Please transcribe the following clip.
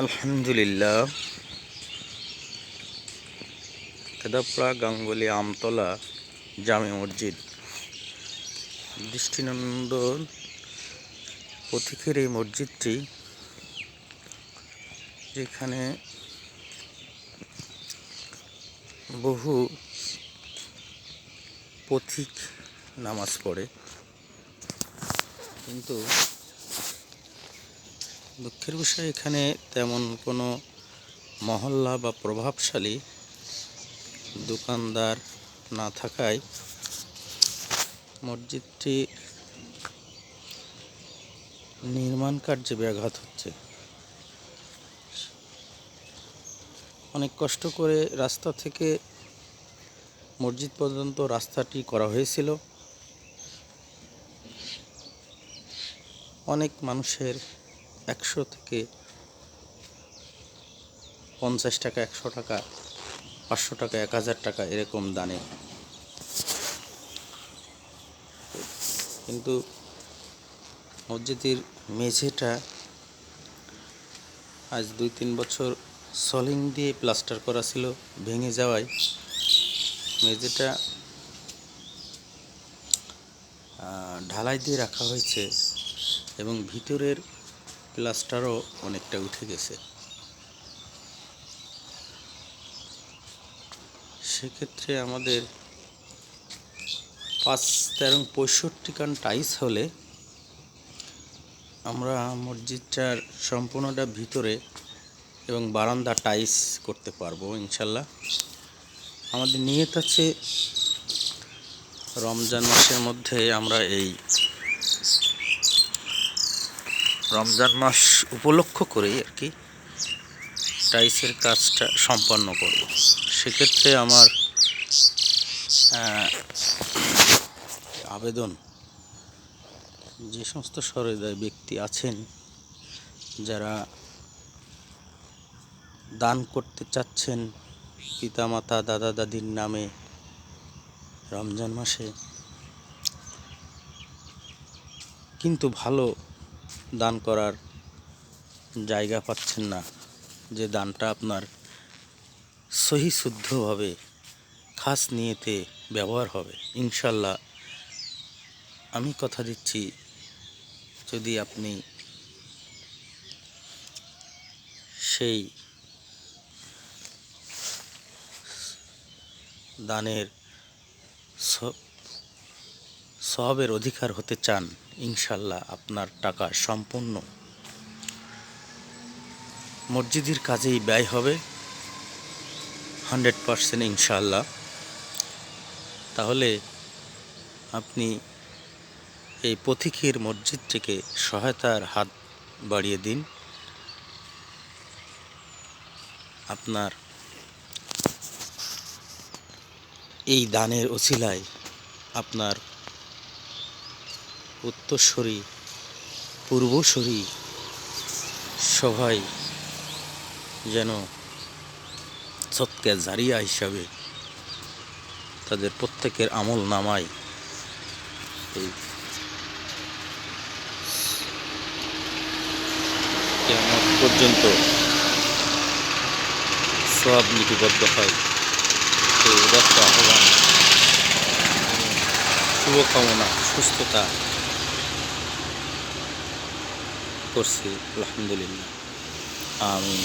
আলহামদুলিল্লাহ। খেদাপাড়া গাঙ্গুলি আমতলা জামে মসজিদ দৃষ্টিনন্দন পথিকের এই মসজিদটি, যেখানে বহু পথিক নামাজ পড়ে, কিন্তু দুঃখের বিষয় এখানে তেমন কোনো মহল্লা বা প্রভাবশালী দোকানদার না থাকায় মসজিদটি নির্মাণ কার্যে ব্যাঘাত হচ্ছে। অনেক কষ্ট করে রাস্তা থেকে মসজিদ পর্যন্ত রাস্তাটি করা হয়েছিল। অনেক মানুষের 100 থেকে 50 টাকা, 100 টাকা, 500 টাকা, 1000 টাকা এরকম দানে, কিন্তু মসজিদের মেঝেটা আজ 2-3 বছর সলিং দিয়ে প্লাস্টার করা ছিল, ভেঙে যাওয়ায় মেঝেটা ঢালাই দিয়ে রাখা হয়েছে এবং ভিতরের প্লাস্টারও অনেকটা উঠে গেছে। সেক্ষেত্রে আমাদের 5-13-65 কান টাইলস হলে আমরা মসজিদটার সম্পূর্ণটা ভিতরে এবং বারান্দা টাইলস করতে পারবো ইনশাল্লাহ। আমাদের নিয়ত আছে রমজান মাসের মধ্যে আমরা এই রমজান মাস উপলক্ষ করে আর কি টাইলসের কাজটা সম্পন্ন করব। সেক্ষেত্রে আমার আবেদন, যে সমস্ত সহৃদয় ব্যক্তি আছেন যারা দান করতে চাচ্ছেন পিতামাতা, দাদা দাদির নামে রমজান মাসে, কিন্তু ভালো দান করার জায়গা পাচ্ছেন না, যে দানটা আপনার সহি শুদ্ধভাবে খাস নিয়েতে ব্যবহার হবে, ইনশাল্লাহ আমি কথা দিচ্ছি, যদি আপনি সেই দানের সওয়াবের অধিকার হতে চান, ইনশাল্লাহ আপনার টাকা সম্পূর্ণ মসজিদের কাজেই ব্যয় হবে 100% ইনশাল্লাহ। তাহলে আপনি এই পথিকের মসজিদটিকে সহায়তার হাত বাড়িয়ে দিন। আপনার এই দানের ওসিলায় আপনার উত্তরসূরি, পূর্বসূরি সবাই যেন সদকা জারিয়া হিসাবে তাদের প্রত্যেকের আমল নামায় এই কিয়ামত পর্যন্ত সওয়াব লিপিবদ্ধ হয়। এই উদাত্ত আহ্বান, শুভকামনা, সুস্থতা করছি। আলহামদুলিল্লাহ, আমিন।